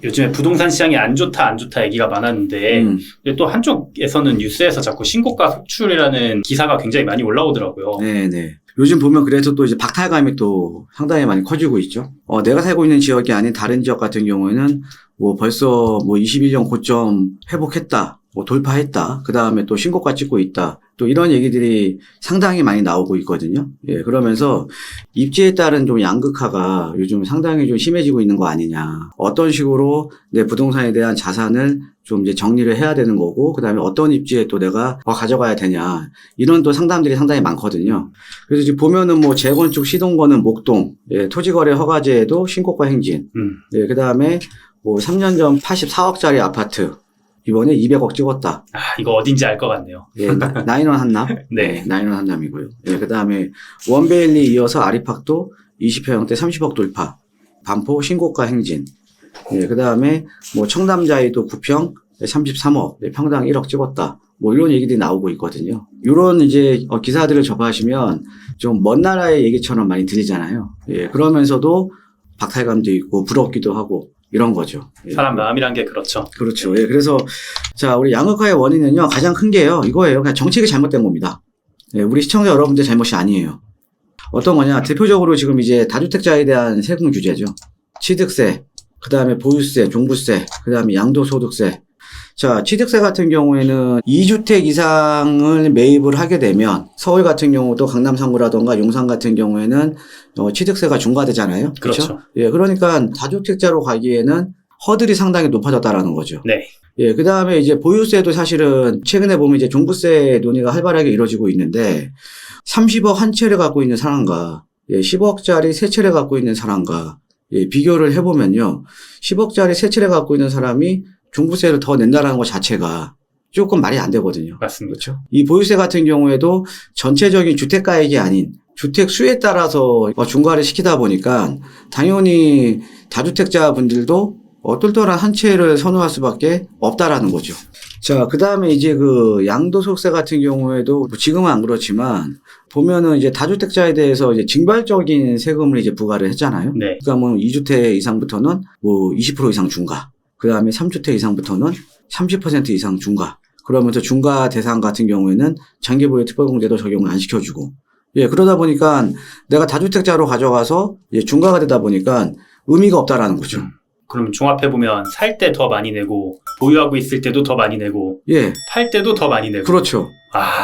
요즘에 부동산 시장이 안 좋다 얘기가 많았는데 근데 또 한쪽에서는 뉴스에서 자꾸 신고가 속출이라는 기사가 굉장히 많이 올라오더라고요. 네네. 요즘 보면 그래서 또 이제 박탈감이 또 상당히 많이 커지고 있죠. 내가 살고 있는 지역이 아닌 다른 지역 같은 경우에는 뭐 벌써 뭐 21년 고점 회복했다. 뭐 돌파했다. 그 다음에 또 신고가 찍고 있다. 또 이런 얘기들이 상당히 많이 나오고 있거든요. 예, 그러면서 입지에 따른 좀 양극화가 요즘 상당히 좀 심해지고 있는 거 아니냐. 어떤 식으로 내 부동산에 대한 자산을 좀 이제 정리를 해야 되는 거고, 그 다음에 어떤 입지에 또 내가 가져가야 되냐. 이런 또 상담들이 상당히 많거든요. 그래서 지금 보면은 뭐 재건축 시동거는 목동, 예, 토지거래 허가제에도 신고가 행진, 예, 그 다음에 뭐 3년 전 84억짜리 아파트, 이번에 200억 찍었다. 이거 어딘지 알 것 같네요. 예, 나인원 한남. 네. 나인원 한남이고요. 예, 그 다음에 원베일리 이어서 아리팍도 20평형대 30억 돌파. 반포 신고가 행진. 예, 그 다음에 뭐 청담자이도 9평 33억. 예, 평당 1억 찍었다. 뭐 이런 얘기들이 나오고 있거든요. 이런 이제 기사들을 접하시면 좀 먼 나라의 얘기처럼 많이 들리잖아요. 예, 그러면서도 박탈감도 있고 부럽기도 하고. 이런 거죠. 예. 사람 마음이란 게 그렇죠. 그렇죠. 예. 그래서, 자, 우리 양극화의 원인은요, 가장 큰 게요, 이거예요. 그냥 정책이 잘못된 겁니다. 예, 우리 시청자 여러분들 잘못이 아니에요. 어떤 거냐, 대표적으로 지금 이제 다주택자에 대한 세금 규제죠. 취득세, 그 다음에 보유세, 종부세, 그 다음에 양도소득세. 자, 취득세 같은 경우에는 2주택 이상을 매입을 하게 되면 서울 같은 경우도 강남 3구라던가 용산 같은 경우에는 취득세가 중과되잖아요. 그렇죠. 예, 그러니까 다주택자로 가기에는 허들이 상당히 높아졌다라는 거죠. 네. 예, 그 다음에 이제 보유세도 사실은 최근에 보면 이제 종부세 논의가 활발하게 이루어지고 있는데 30억 한 채를 갖고 있는 사람과 10억짜리 세 채를 갖고 있는 사람과 비교를 해보면요. 10억짜리 세 채를 갖고 있는 사람이 종부세를 더 낸다라는 것 자체가 조금 말이 안 되거든요. 맞습니다. 그렇죠? 이 보유세 같은 경우에도 전체적인 주택가액이 아닌 주택 수에 따라서 중과를 시키다 보니까 당연히 다주택자 분들도 똘똘한 한 채를 선호할 수밖에 없다라는 거죠. 자, 그 다음에 이제 그 양도소득세 같은 경우에도 지금은 안 그렇지만 보면은 이제 다주택자에 대해서 이제 징발적인 세금을 이제 부과를 했잖아요. 네. 그러니까 뭐 2주택 이상부터는 뭐 20% 이상 중과. 그 다음에 3주택 이상부터는 30% 이상 중과. 그러면서 중과 대상 같은 경우에는 장기보유 특별공제도 적용을 안 시켜주고. 예, 그러다 보니까 내가 다주택자로 가져가서 중과가 되다 보니까 의미가 없다라는 거죠. 그럼 종합해보면 살 때 더 많이 내고 보유하고 있을 때도 더 많이 내고 예. 팔 때도 더 많이 내고. 그렇죠.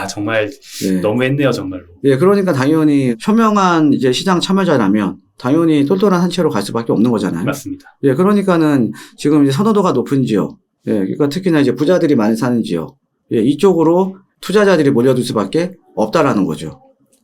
정말 예. 너무했네요, 정말로. 예, 그러니까 당연히 현명한 이제 시장 참여자라면 당연히 똘똘한 한 채로 갈 수밖에 없는 거잖아요. 맞습니다. 예, 그러니까는 지금 이제 선호도가 높은 지역, 예, 그러니까 특히나 이제 부자들이 많이 사는 지역, 예, 이쪽으로 투자자들이 몰려들 수밖에 없다라는 거죠.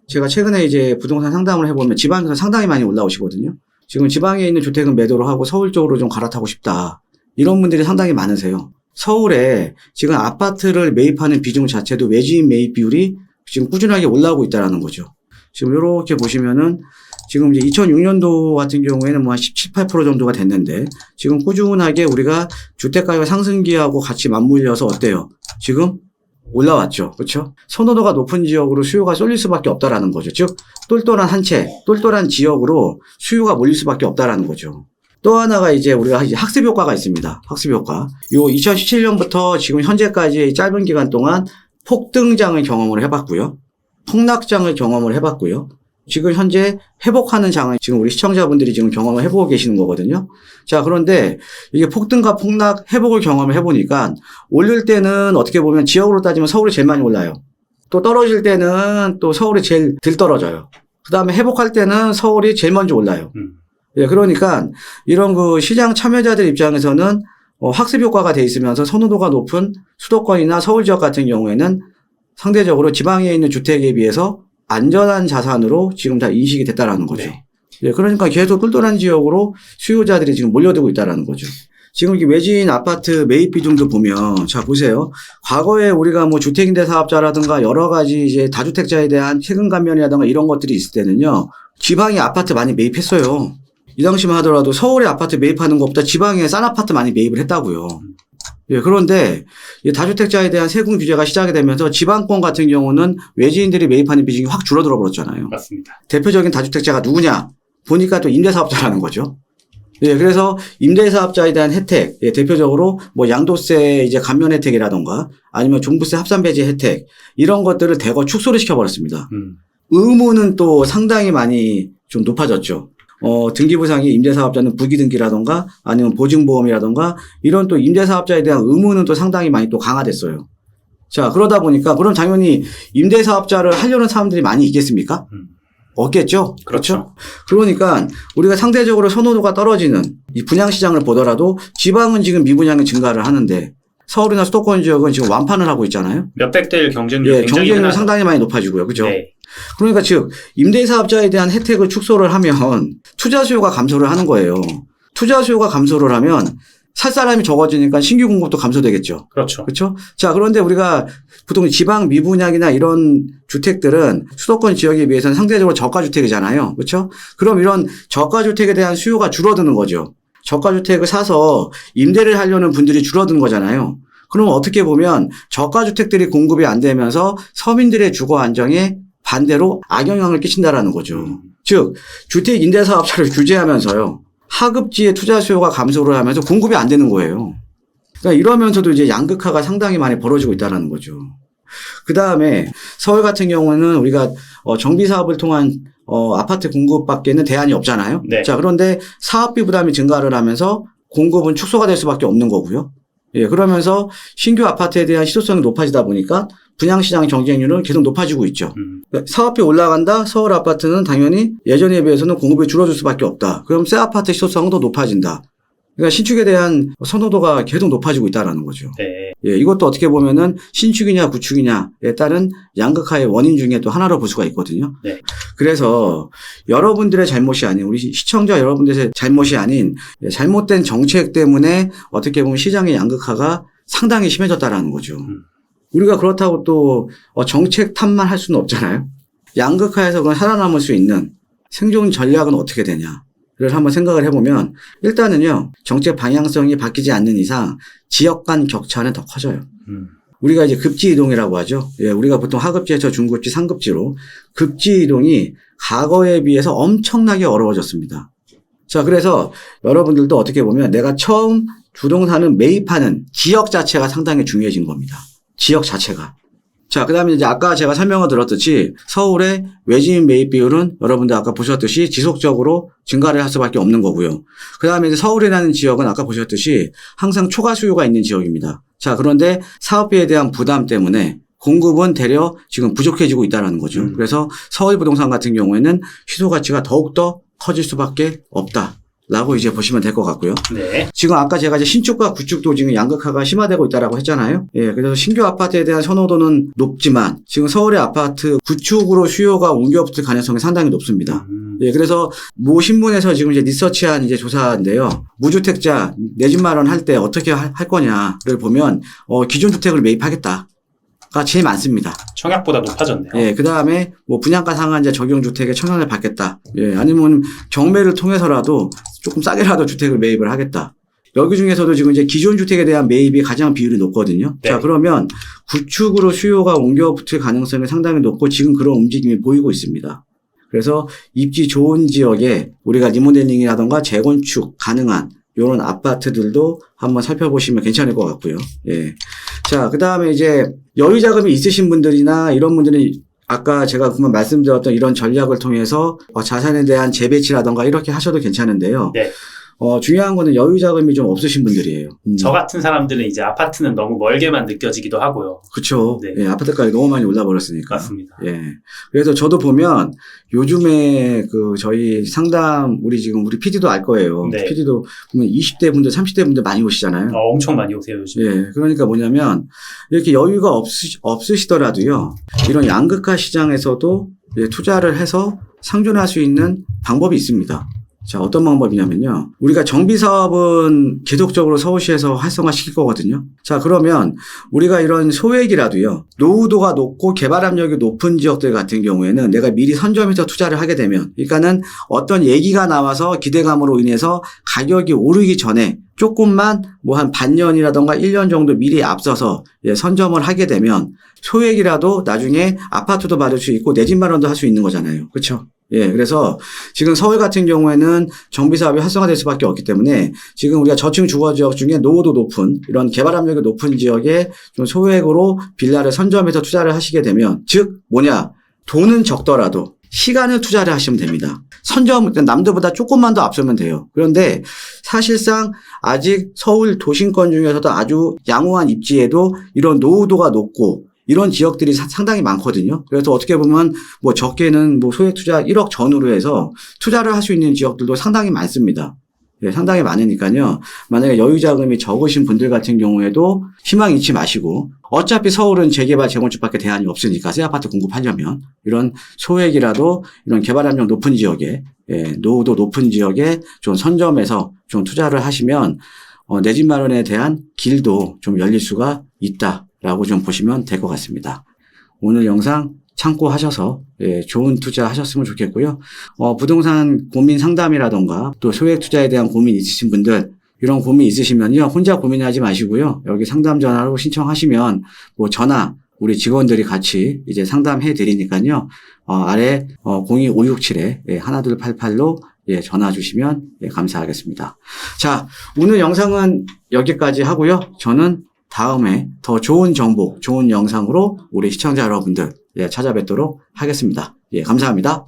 제가 최근에 이제 부동산 상담을 해보면 지방에서 상당히 많이 올라오시거든요. 지금 지방에 있는 주택은 매도를 하고 서울 쪽으로 좀 갈아타고 싶다. 이런 분들이 상당히 많으세요. 서울에 지금 아파트를 매입하는 비중 자체도 외지인 매입 비율이 지금 꾸준하게 올라오고 있다는 거죠. 지금 이렇게 보시면은 지금 이제 2006년도 같은 경우에는 뭐 한 17, 18% 정도가 됐는데 지금 꾸준하게 우리가 주택가격 상승기하고 같이 맞물려서 어때요? 지금 올라왔죠. 그렇죠? 선호도가 높은 지역으로 수요가 쏠릴 수밖에 없다라는 거죠. 즉 똘똘한 한 채, 똘똘한 지역으로 수요가 몰릴 수밖에 없다라는 거죠. 또 하나가 이제 우리가 이제 학습 효과가 있습니다. 학습 효과. 요 2017년부터 지금 현재까지의 짧은 기간 동안 폭등장을 경험을 해봤고요. 폭락장을 경험을 해봤고요. 지금 현재 회복하는 장을 지금 우리 시청자분들이 지금 경험을 해보고 계시는 거거든요. 자, 그런데 이게 폭등과 폭락, 회복을 경험을 해보니까 오를 때는 어떻게 보면 지역으로 따지면 서울이 제일 많이 올라요. 또 떨어질 때는 또 서울이 제일 덜 떨어져요. 그 다음에 회복할 때는 서울이 제일 먼저 올라요. 예, 그러니까 이런 그 시장 참여자들 입장에서는 학습 효과가 돼 있으면서 선호도가 높은 수도권이나 서울 지역 같은 경우에는 상대적으로 지방에 있는 주택에 비해서 안전한 자산으로 지금 다 인식이 됐다라는 거죠. 네. 예, 그러니까 계속 똘똘한 지역으로 수요자들이 지금 몰려들고 있다라는 거죠. 지금 이게 외지인 아파트 매입 비중도 보면, 자, 보세요. 과거에 우리가 뭐 주택임대 사업자라든가 여러 가지 이제 다주택자에 대한 세금 감면이라든가 이런 것들이 있을 때는요, 지방에 아파트 많이 매입했어요. 이 당시만 하더라도 서울에 아파트 매입하는 것보다 지방에 싼 아파트 많이 매입을 했다고요. 예, 그런데 이 다주택자에 대한 세금 규제가 시작이 되면서 지방권 같은 경우는 외지인들이 매입하는 비중이 확 줄어들어 버렸잖아요. 맞습니다. 대표적인 다주택자가 누구냐? 보니까 또 임대사업자라는 거죠. 예, 그래서 임대사업자에 대한 혜택, 예, 대표적으로 뭐 양도세 이제 감면 혜택이라던가 아니면 종부세 합산 배제 혜택 이런 것들을 대거 축소를 시켜버렸습니다. 의무는 또 상당히 많이 좀 높아졌죠. 등기부상이 임대사업자는 부기등기라던가 아니면 보증보험이라던가 이런 또 임대사업자에 대한 의무는 또 상당히 많이 또 강화됐어요. 자, 그러다 보니까 그럼 당연히 임대사업자를 하려는 사람들이 많이 있겠습니까? 없겠죠? 그렇죠. 그러니까 우리가 상대적으로 선호도가 떨어지는 이 분양시장을 보더라도 지방은 지금 미분양이 증가를 하는데 서울이나 수도권 지역은 지금 완판을 하고 있잖아요. 몇백 대 1 경쟁률 예, 굉장히 경쟁률 흔하죠. 상당히 많이 높아지고요. 그죠? 네. 그러니까 즉 임대사업자에 대한 혜택을 축소를 하면 투자 수요가 감소를 하는 거예요. 투자 수요가 감소를 하면 살 사람이 적어지니까 신규 공급도 감소되겠죠. 그렇죠. 그렇죠? 자, 그런데 우리가 보통 지방 미분양이나 이런 주택들은 수도권 지역에 비해서는 상대적으로 저가 주택이잖아요. 그렇죠? 그럼 이런 저가 주택에 대한 수요가 줄어드는 거죠. 저가 주택을 사서 임대를 하려는 분들이 줄어드는 거잖아요. 그럼 어떻게 보면 저가 주택들이 공급이 안 되면서 서민들의 주거 안정에 반대로 악영향을 끼친다라는 거죠. 즉 주택 임대 사업자를 규제하면서요. 하급지의 투자 수요가 감소를 하면서 공급이 안 되는 거예요. 그러니까 이러면서도 이제 양극화가 상당히 많이 벌어지고 있다는 거죠. 그 다음에 서울 같은 경우는 우리가 정비 사업을 통한 아파트 공급밖에는 대안이 없잖아요. 네. 자, 그런데 사업비 부담이 증가를 하면서 공급은 축소가 될 수밖에 없는 거고요. 예, 그러면서 신규 아파트에 대한 희소성이 높아지다 보니까 분양시장 경쟁률은 계속 높아지고 있죠. 사업비 올라간다. 서울 아파트는 당연히 예전에 비해서는 공급이 줄어들 수밖에 없다. 그럼 새 아파트 희소성은 더 높아진다. 그러니까 신축에 대한 선호도가 계속 높아지고 있다는 거죠. 네. 예, 이것도 어떻게 보면은 신축이냐 구축이냐에 따른 양극화의 원인 중에 또 하나로 볼 수가 있거든요. 네. 그래서 여러분들의 잘못이 아닌 우리 시청자 여러분들의 잘못이 아닌 잘못된 정책 때문에 어떻게 보면 시장의 양극화가 상당히 심해졌다라는 거죠. 우리가 그렇다고 또 정책 탓만 할 수는 없잖아요. 양극화에서 그냥 살아남을 수 있는 생존 전략은 어떻게 되냐를 한번 생각을 해보면 일단은요. 정책 방향성이 바뀌지 않는 이상 지역 간 격차는 더 커져요. 우리가 이제 급지 이동이라고 하죠. 예, 우리가 보통 하급지에서 중급지, 상급지로 급지 이동이 과거에 비해서 엄청나게 어려워졌습니다. 자, 그래서 여러분들도 어떻게 보면 내가 처음 부동산을 매입하는 지역 자체가 상당히 중요해진 겁니다. 지역 자체가. 자, 그 다음에 이제 아까 제가 설명을 드렸듯이 서울의 외지인 매입 비율은 여러분들 아까 보셨듯이 지속적으로 증가를 할 수밖에 없는 거고요. 그 다음에 이제 서울이라는 지역은 아까 보셨듯이 항상 초과 수요가 있는 지역입니다. 자, 그런데 사업비에 대한 부담 때문에 공급은 되려 지금 부족해지고 있다는 거죠. 그래서 서울 부동산 같은 경우에는 희소 가치가 더욱더 커질 수밖에 없다. 라고 이제 보시면 될 것 같고요. 네. 지금 아까 제가 이제 신축과 구축도 지금 양극화가 심화되고 있다라고 했잖아요. 예, 그래서 신규 아파트에 대한 선호도는 높지만 지금 서울의 아파트 구축으로 수요가 옮겨붙을 가능성이 상당히 높습니다. 예, 그래서 모 신문에서 지금 이제 리서치한 이제 조사인데요. 무주택자 내 집 마련 할 때 어떻게 할 거냐를 보면 기존 주택을 매입하겠다. 가 제일 많습니다. 청약보다 높아졌네요. 예, 그 다음에 뭐 분양가 상한제 적용주택에 청약을 받겠다. 예, 아니면 경매를 통해서라도 조금 싸게라도 주택을 매입을 하겠다. 여기 중에서도 지금 이제 기존 주택에 대한 매입이 가장 비율이 높거든요. 네. 자, 그러면 구축으로 수요가 옮겨붙을 가능성이 상당히 높고 지금 그런 움직임이 보이고 있습니다. 그래서 입지 좋은 지역에 우리가 리모델링이라던가 재건축 가능한 이런 아파트들도 한번 살펴보시면 괜찮을 것 같고요. 예. 자, 그 다음에 이제 여유 자금이 있으신 분들이나 이런 분들은 아까 제가 그만 말씀드렸던 이런 전략을 통해서 자산에 대한 재배치라던가 이렇게 하셔도 괜찮은데요. 네. 중요한 거는 여유 자금이 좀 없으신 분들이에요. 저 같은 사람들은 이제 아파트는 너무 멀게만 느껴지기도 하고요. 그렇죠. 네. 예, 아파트가가 너무 많이 올라 버렸으니까. 맞습니다. 예. 그래서 저도 보면 요즘에 저희 상담 우리 PD도 알 거예요. 네. PD도 보면 20대 분들, 30대 분들 많이 오시잖아요. 엄청 많이 오세요, 요즘. 예. 그러니까 뭐냐면 이렇게 여유가 없으시더라도요. 이런 양극화 시장에서도 투자를 해서 상존할 수 있는 방법이 있습니다. 자, 어떤 방법이냐면요. 우리가 정비 사업은 계속적으로 서울시에서 활성화시킬 거거든요. 자, 그러면 우리가 이런 소액이라도요. 노후도가 높고 개발 압력이 높은 지역들 같은 경우에는 내가 미리 선점해서 투자를 하게 되면 그러니까는 어떤 얘기가 나와서 기대감으로 인해서 가격이 오르기 전에 조금만 뭐 한 반년이라던가 1년 정도 미리 앞서서 선점을 하게 되면 소액이라도 나중에 아파트도 받을 수 있고 내 집 마련도 할 수 있는 거잖아요. 그렇죠? 예, 그래서 지금 서울 같은 경우에는 정비 사업이 활성화될 수밖에 없기 때문에 지금 우리가 저층 주거 지역 중에 노후도 높은 이런 개발 압력이 높은 지역에 좀 소액으로 빌라를 선점해서 투자를 하시게 되면 즉 뭐냐? 돈은 적더라도 시간을 투자를 하시면 됩니다. 선점, 남들보다 조금만 더 앞서면 돼요. 그런데 사실상 아직 서울 도심권 중에서도 아주 양호한 입지에도 이런 노후도가 높고 이런 지역들이 상당히 많거든요. 그래서 어떻게 보면 뭐 적게는 뭐 소액 투자 1억 전후로 해서 투자를 할 수 있는 지역들도 상당히 많습니다. 예, 상당히 많으니까요. 만약에 여유 자금이 적으신 분들 같은 경우에도 희망 잃지 마시고 어차피 서울은 재개발 재건축밖에 대안이 없으니까 새 아파트 공급하려면 이런 소액이라도 이런 개발 압력 높은 지역에 노후도 높은 지역에 좀 선점해서 좀 투자를 하시면 내 집 마련에 대한 길도 좀 열릴 수가 있다라고 좀 보시면 될 것 같습니다. 오늘 영상 참고하셔서 좋은 투자 하셨으면 좋겠고요. 부동산 고민 상담이라던가 또 소액 투자에 대한 고민 있으신 분들 이런 고민 있으시면요. 혼자 고민하지 마시고요. 여기 상담 전화로 신청하시면 뭐 전화 우리 직원들이 같이 이제 상담해 드리니까요. 아래 02567-1288로 전화 주시면 감사하겠습니다. 자, 오늘 영상은 여기까지 하고요. 저는 다음에 더 좋은 정보, 좋은 영상으로 우리 시청자 여러분들 찾아뵙도록 하겠습니다. 감사합니다.